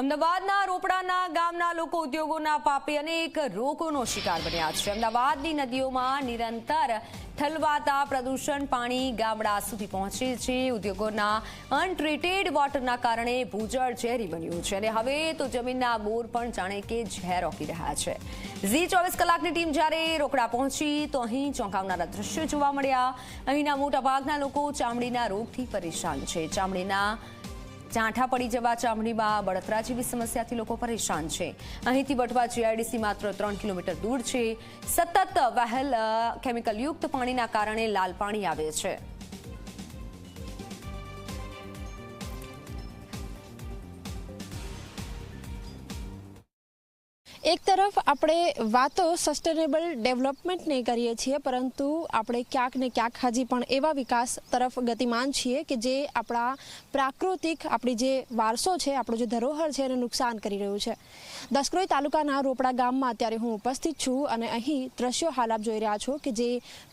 અમદાવાદના રોપડાના ગામના લોકો ઉદ્યોગોના પાપે અનેક રોગોનો શિકાર બન્યા છે। અમદાવાદની નદીઓમાં નિરંતર ઠલવાતા પ્રદૂષણ પાણી ગામડા સુધી પહોંચે છે। ઉદ્યોગોના અનટ્રીટેડ વોટરના કારણે ભૂજળ ઝેરી બન્યું છે અને હવે તો જમીનના બોર પણ જાણે કે ઝેર ઓકી રહ્યા છે। ઝી 24 કલાકની ટીમ જ્યારે રોકડા પહોંચી તો અહીં ચોંકાવનારા દ્રશ્યો જોવા મળ્યા। અહીંના મોટાભાગના લોકો ચામડીના રોગથી પરેશાન છે। ચામડીના ચાંઠા પડી જવા, ચામડીમાં બળતરા જેવી સમસ્યાથી લોકો પરેશાન છે। અહીંથી વટવા જીઆઈડીસી માત્ર 3 કિલોમીટર દૂર છે। સતત વહેલ કેમિકલયુક્ત પાણીના કારણે લાલ પાણી આવે છે। એક તરફ આપણે વાતો સસ્ટેનેબલ ડેવલપમેન્ટની કરીએ છીએ, પરંતુ આપણે ક્યાંક ને ક્યાંક હજી પણ એવા વિકાસ તરફ ગતિમાન છીએ કે જે આપણા પ્રાકૃતિક આપણી જે વારસો છે, આપણો જે ધરોહર છે એને નુકસાન કરી રહ્યું છે। દસક્રોઈ તાલુકાના રોપડા ગામમાં અત્યારે હું ઉપસ્થિત છું અને અહીં દ્રશ્યો હાલ આપ જોઈ રહ્યા છો કે જે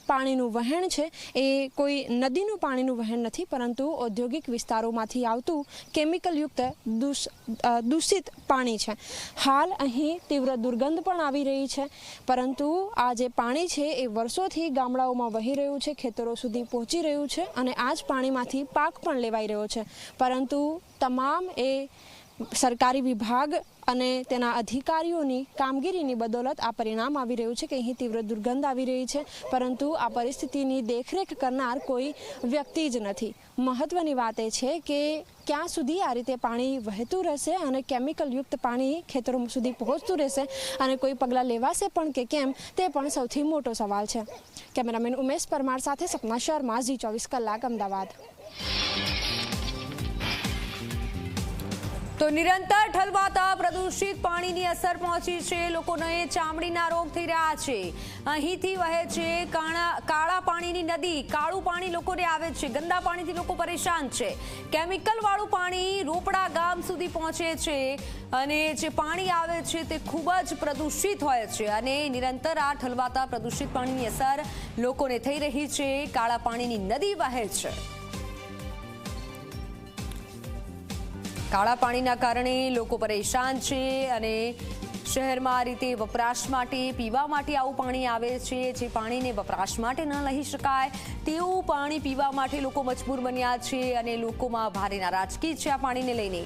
પાણીનું વહેણ છે એ કોઈ નદીનું પાણીનું વહેણ નથી, પરંતુ ઔદ્યોગિક વિસ્તારોમાંથી આવતું કેમિકલયુક્ત દૂષિત પાણી છે। હાલ અહીં તીવ્ર દુર્ગંધ પણ આવી રહી છે, પરંતુ આ જે પાણી છે એ વર્ષોથી ગામડાઓમાં વહી રહ્યું છે, ખેતરો સુધી પહોંચી રહ્યું છે અને આ જ પાણીમાંથી પાક પણ લેવાઈ રહ્યો છે, પરંતુ તમામ એ સરકારી વિભાગ અને તેના અધિકારીઓની કામગીરીની બદોલત આ પરિણામ આવી રહ્યું છે કે અહીં તીવ્ર દુર્ગંધ આવી રહી છે, પરંતુ આ પરિસ્થિતિની દેખરેખ કરનાર કોઈ વ્યક્તિ જ નથી। મહત્વની વાત એ છે કે ક્યાં સુધી આ રીતે પાણી વહેતું રહેશે અને કેમિકલયુક્ત પાણી ખેતરો સુધી પહોંચતું રહેશે અને કોઈ પગલાં લેવાશે પણ કે કેમ, તે પણ સૌથી મોટો સવાલ છે। કેમેરામેન ઉમેશ પરમાર સાથે સપના શર્મા, ઝી 24 કલાક, અમદાવાદ। તો નિરંતર ઠલવાતા પ્રદૂષિત પાણીની અસર પહોંચી છે। લોકોને ચામડીના રોગ થઈ રહ્યા છે। અહીંથી વહે છે કાળા પાણીની નદી, કાળું પાણી લોકોને આવે છે, ગંદા પાણીથી લોકો પરેશાન છે। કેમિકલ વાળું પાણી રોપડા ગામ સુધી પહોંચે છે અને જે પાણી આવે છે તે ખૂબ જ પ્રદૂષિત હોય છે અને નિરંતર આ ઠલવાતા પ્રદૂષિત પાણીની અસર લોકોને થઈ રહી છે। કાળા પાણીની નદી વહે છે। કાળા પાણીના કારણે લોકો પરેશાન છે અને શહેરમાં આ રીતે વપરાશ માટે, પીવા માટે આવું પાણી આવે છે, જે પાણીને વપરાશ માટે ન લઈ શકાય તેવું પાણી પીવા માટે લોકો મજબૂર બન્યા છે અને લોકોમાં ભારે નારાજગી છે આ પાણીને લઈને,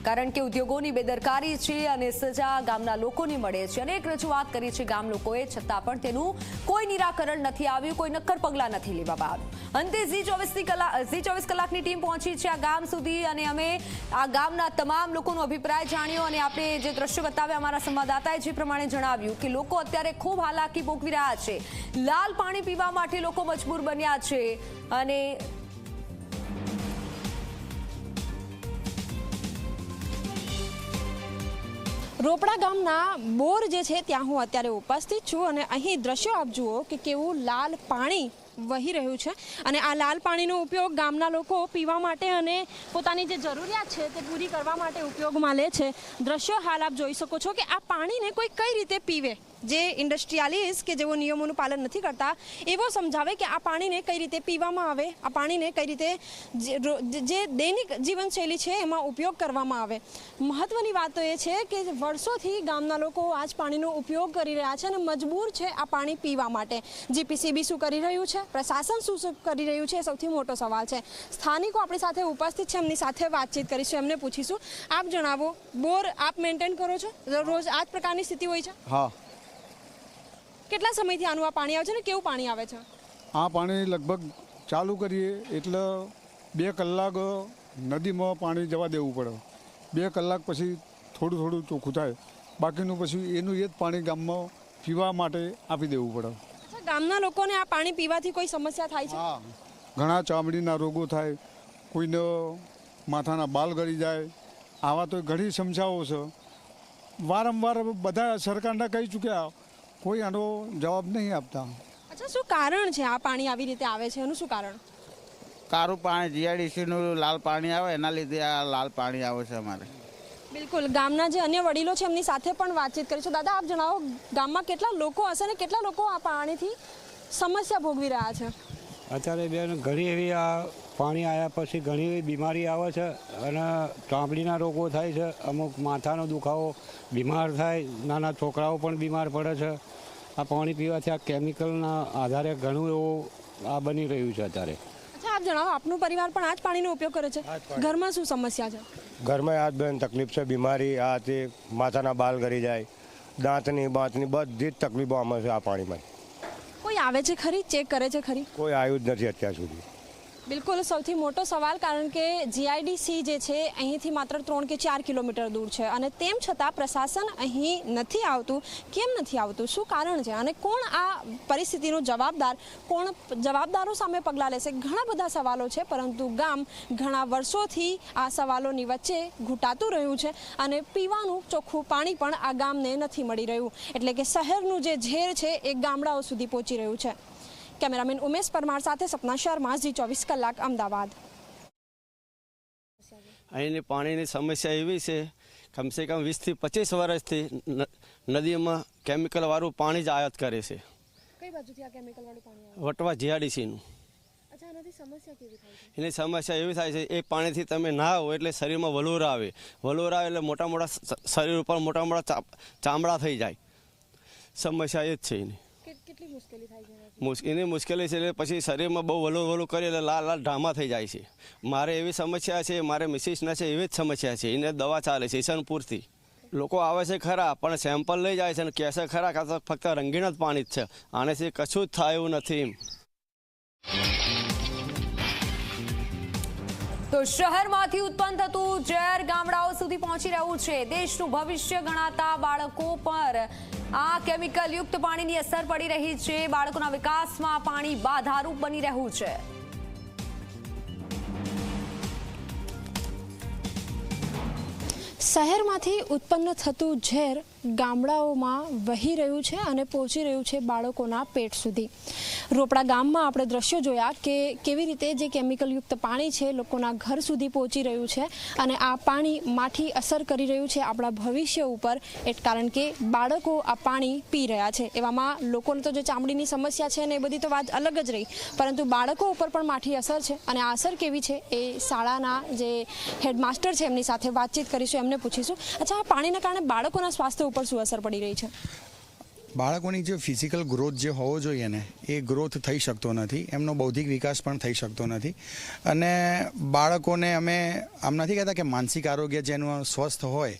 કારણ કે ઉદ્યોગોની બેદરકારી છે અને સજા ગામના લોકોને મળે છે। અનેક રજૂઆત કરી છે ગામ લોકોએ, છતાં પણ તેનું કોઈ નિરાકરણ નથી આવ્યું, કોઈ નક્કર પગલાં નથી લેવામાં આવ્યું। અંતે ઝી 24 કલાકની ટીમ પહોંચી છે આ ગામ સુધી અને અમે આ ગામના તમામ લોકોનો અભિપ્રાય જાણ્યો અને આપણે જે દ્રશ્યો બતાવ્યા, અમારા સંવાદદાતાએ જે પ્રમાણે જણાવ્યું કે લોકો અત્યારે ખૂબ હાલાકી ભોગવી રહ્યા છે। લાલ પાણી પીવા માટે લોકો મજબૂર બન્યા છે અને રોપડા ગામના બોર જે છે ત્યાં હું અત્યારે ઉપસ્થિત છું અને અહીં દ્રશ્યો આપ જુઓ કે કેવું લાલ પાણી વહી રહ્યું છે અને આ લાલ પાણીનો ઉપયોગ ગામના લોકો પીવા માટે અને પોતાની જે જરૂરિયાત છે તે પૂરી કરવા માટે ઉપયોગમાં લે છે। દ્રશ્યો હાલ આપ જોઈ શકો છો કે આ પાણીને કોઈ કઈ રીતે પીવે, જે ઇન્ડસ્ટ્રીયાલિસ્ટ કે જેઓ નિયમોનું પાલન નથી કરતા એવો સમજાવે કે આ પાણીને કઈ રીતે પીવામાં આવે, આ પાણીને કઈ રીતે જે દૈનિક જીવનશૈલી છે એમાં ઉપયોગ કરવામાં આવે। મહત્વની વાત તો એ છે કે વર્ષોથી ગામના લોકો આ જ પાણીનો ઉપયોગ કરી રહ્યા છે અને મજબૂર છે આ પાણી પીવા માટે। જીપીસીબી શું કરી રહ્યું છે, પ્રશાસન શું કરી રહ્યું છે, એ સૌથી મોટો સવાલ છે। સ્થાનિકો આપણી સાથે ઉપસ્થિત છે, એમની સાથે વાતચીત કરીશું, એમને પૂછીશું। આપ જણાવો, બોર આપ મેન્ટેન કરો છો? રોજ આ જ પ્રકારની સ્થિતિ હોય છે? હા। કેટલા સમયથી આનું આ પાણી આવે છે ને કેવું પાણી આવે છે? આ પાણી લગભગ ચાલુ કરીએ એટલે 2 કલાક નદીમાં પાણી જવા દેવું પડે। 2 કલાક પછી થોડું થોડું ચોખ્ખું થાય, બાકીનું પછી એનું એ જ પાણી ગામમાં પીવા માટે આપી દેવું પડે। અચ્છા, ગામના લોકોને આ પાણી પીવાથી કોઈ સમસ્યા થાય છે? હા, ઘણા ચામડીના રોગો થાય, કોઈને માથાના બાલ ગળી જાય, આવા તો ઘણી સમસ્યાઓ છે। વારંવાર બધા સરકારના કહી ચૂક્યા, કોઈ આનો જવાબ નહીં આપતા। અચ્છા, શું કારણ છે આ પાણી આવી રીતે આવે છે, એનું શું કારણ? કાળું પાણી, જીઆઈડીસીનું લાલ પાણી આવે એના લીધે આ લાલ પાણી આવે છે અમારે। બિલકુલ, ગામના જે અન્ય વડીલો છે એમની સાથે પણ વાતચીત કરીશું। દાદા, આપ જણાવો, ગામમાં કેટલા લોકો હશે ને કેટલા લોકો આ પાણીથી સમસ્યા ભોગવી રહ્યા છે? અત્યારે બેન ઘણી એવી આ પાણી આવ્યા પછી ઘણી બીમારી આવે છે અને ચામડીના રોગો થાય છે, અમુક માથાનો દુખાવો, બીમાર થાય, નાના છોકરાઓ પણ બીમાર પડે છે. આ પાણી પીવાથી આ કેમિકલના આધારે ઘણું એવું આ બની રહ્યું છે અત્યારે. અચ્છા, આપ જણાવો, આપનું પરિવાર પણ આ જ પાણીનો ઉપયોગ કરે છે? ઘરમાં શું સમસ્યા છે? ઘરમાં આ જ બેન તકલીફ છે, બીમારી, આ તે માથાના બાલ ગરી જાય, દાંતની બાંતની બધી જ તકલીફો આમાં છે. આ પાણીમાં કોઈ આવે છે ખરી, ચેક કરે છે ખરી? કોઈ આવ્યું જ નથી અત્યાર સુધી. બિલકુલ સૌથી મોટો સવાલ, કારણ કે જીઆઈડીસી જે છે અહીંથી માત્ર 3 કે 4 કિલોમીટર દૂર છે અને તેમ છતાં પ્રશાસન અહીં નથી આવતું. કેમ નથી આવતું, શું કારણ છે અને કોણ આ પરિસ્થિતિનો જવાબદાર, કોણ જવાબદારો સામે પગલાં લેશે? ઘણા બધા સવાલો છે, પરંતુ ગામ ઘણા વર્ષોથી આ સવાલોની વચ્ચે ઘૂંટાતું રહ્યું છે અને પીવાનું ચોખ્ખું પાણી પણ આ ગામને નથી મળી રહ્યું. એટલે કે શહેરનું જે ઝેર છે એ ગામડાઓ સુધી પહોંચી રહ્યું છે. કેમેરામેન ઉમેશ પરમાર સાથે સપના શર્મા, ઝી24 કલાક, અમદાવાદ. અહીંની પાણીની સમસ્યા એવી છે, કમસે કમ 20 થી 25 વર્ષથી નદીમાં કેમિકલવાળું પાણી જ આયાત કરે છે. કઈ બાજુથી આ કેમિકલવાળું પાણી આવે? વટવા જીઆરડીસીનું. અચ્છા, એનાથી સમસ્યા કેવી થાય છે? એની સમસ્યા એવી થાય છે, એ પાણીથી તમે નાહો એટલે શરીરમાં વલોરા આવે. વલોરા આવે એટલે મોટા મોટા શરીર ઉપર મોટા મોટા ચામડા થઈ જાય. સમસ્યા એ જ છે એની. કેટલી મુશ્કેલી થાય છે? એની મુશ્કેલી છે એટલે પછી શરીરમાં બહુ વલું કરી એટલે લાલ લાલ ઢામા થઈ જાય છે. મારે એવી સમસ્યા છે, મારે મિસિસના છે, એવી જ સમસ્યા છે. એને દવા ચાલે છે ઈસનપુરથી. લોકો આવે છે ખરા, પણ સેમ્પલ લઈ જાય છે અને કહેશે ખરા કે ફક્ત રંગીન જ પાણી જ છે, આનેથી કશું જ થાય એવું નથી. તો શહેરમાંથી ઉત્પન્ન થતું ઝેર ગામડાઓ સુધી પહોંચી રહ્યું છે. દેશનું ભવિષ્ય ગણાતા બાળકો પર આ કેમિકલ યુક્ત પાણીની અસર પડી રહી છે. બાળકોના વિકાસમાં પાણી બાધારૂપ બની રહ્યું છે. શહેરમાંથી ઉત્પન્ન થતું ઝેર ગામડાઓમાં વહી રહ્યું છે અને પહોંચી રહ્યું છે બાળકોના પેટ સુધી. રોપડા ગામમાં આપણે દ્રશ્યો જોયા કે કેવી રીતે જે કેમિકલયુક્ત પાણી છે લોકોના ઘર સુધી પહોંચી રહ્યું છે અને આ પાણી માઠી અસર કરી રહ્યું છે આપણા ભવિષ્ય ઉપર, કારણ કે બાળકો આ પાણી પી રહ્યા છે. એવામાં લોકોને તો જે ચામડીની સમસ્યા છે ને એ બધી તો વાત અલગ જ રહી, પરંતુ બાળકો ઉપર પણ માઠી અસર છે. અને આ અસર કેવી છે એ શાળાના જે હેડમાસ્ટર છે એમની સાથે વાતચીત કરીશું, એમને પૂછીશું. અચ્છા, આ પાણીના કારણે બાળકોના સ્વાસ્થ્ય ઉપર શું અસર પડી રહી છે? બાળકોની જે ફિઝિકલ ગ્રોથ જે હોવો જોઈએ ને એ ગ્રોથ થઈ શકતો નથી, એમનો બૌદ્ધિક વિકાસ પણ થઈ શકતો નથી. અને બાળકોને અમે આમ નથી કહેતા કે માનસિક આરોગ્ય જેનું સ્વસ્થ હોય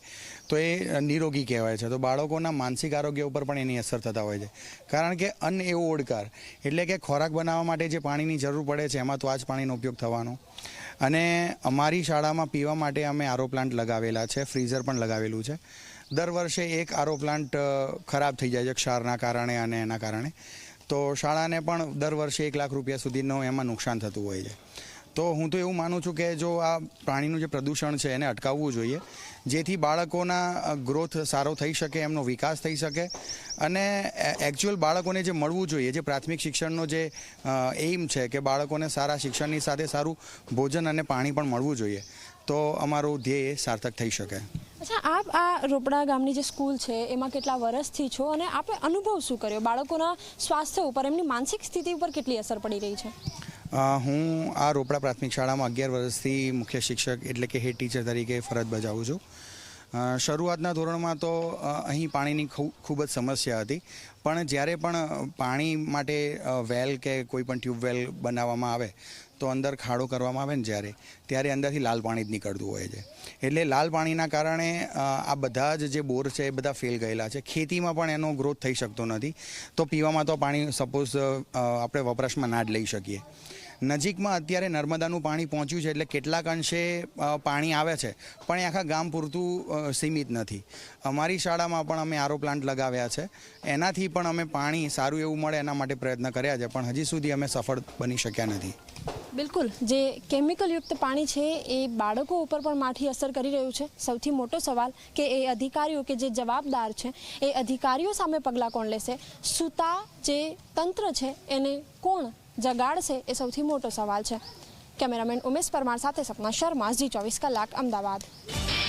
તો એ નિરોગી કહેવાય છે, તો બાળકોના માનસિક આરોગ્ય ઉપર પણ એની અસર થતા હોય છે. કારણ કે અન્ન એવો ઓડકાર, એટલે કે ખોરાક બનાવવા માટે જે પાણીની જરૂર પડે છે એમાં તો આ જ પાણીનો ઉપયોગ થવાનો. અને અમારી શાળામાં પીવા માટે અમે આરો પ્લાન્ટ લગાવેલા છે, ફ્રીઝર પણ લગાવેલું છે. દર વર્ષે એક આરો પ્લાન્ટ ખરાબ થઈ જાય છે ક્ષારના કારણે અને એના કારણે, તો શાળાને પણ દર વર્ષે 1 લાખ રૂપિયા સુધીનું એમાં નુકસાન થતું હોય છે. તો હું તો એવું માનું છું કે જો આ પાણીનું જે પ્રદૂષણ છે એને અટકાવવું જોઈએ, જેથી બાળકોના ગ્રોથ સારો થઈ શકે, એમનો વિકાસ થઈ શકે. અને એકચ્યુઅલ બાળકોને જે મળવું જોઈએ, જે પ્રાથમિક શિક્ષણનો જે એઇમ છે કે બાળકોને સારા શિક્ષણની સાથે સારું ભોજન અને પાણી પણ મળવું જોઈએ, તો અમારું ધ્યેય સાર્થક થઈ શકે. અચ્છા, આપ આ રોપડા ગામની જે સ્કૂલ છે એમાં કેટલા વર્ષથી છો અને આપે અનુભવ શું કર્યો? બાળકોના સ્વાસ્થ્ય ઉપર, એમની માનસિક સ્થિતિ ઉપર કેટલી અસર પડી રહી છે? હું આ રોપડા પ્રાથમિક શાળામાં 11 વર્ષથી મુખ્ય શિક્ષક એટલે કે હેડ ટીચર તરીકે ફરજ બજાવું છું. શરૂઆતના ધોરણમાં તો અહીં પાણીની ખૂબ જ સમસ્યા હતી, પણ જ્યારે પણ પાણી માટે વેલ કે કોઈ પણ ટ્યુબવેલ બનાવવામાં આવે તો અંદર ખાડો કરવામાં આવે ને ત્યારે અંદરથી લાલ પાણી જ નીકળતું હોય છે. એટલે લાલ પાણીના કારણે આ બધા જે બોર છે એ બધા ફેલ ગયેલા છે. ખેતીમાં પણ એનો ગ્રોથ થઈ શકતો નથી, તો પીવામાં તો પાણી સપોઝ આપણે વપરાશમાં ના જ લઈ શકીએ. નજીકમાં અત્યારે નર્મદાનું પાણી પહોંચ્યું છે, એટલે કેટલાક અંશે પાણી આવે છે, પણ એ આખા ગામ પૂરતું સીમિત નથી. અમારી શાળામાં પણ અમે આરો પ્લાન્ટ લગાવ્યા છે, એનાથી પણ અમે પાણી સારું એવું મળે એના માટે પ્રયત્ન કર્યા છે, પણ હજી સુધી અમે સફળ બની શક્યા નથી. બિલકુલ, જે કેમિકલયુક્ત પાણી છે એ બાળકો ઉપર પણ માઠી અસર કરી રહ્યું છે. સૌથી મોટો સવાલ કે એ અધિકારીઓ કે જે જવાબદાર છે એ અધિકારીઓ સામે પગલાં કોણ લેશે? સૂતા જે તંત્ર છે એને કોણ જગાડશે એ સૌથી મોટો સવાલ છે. કેમેરામેન ઉમેશ પરમાર સાથે સપના શર્મા, ઝી24 કલાક, અમદાવાદ.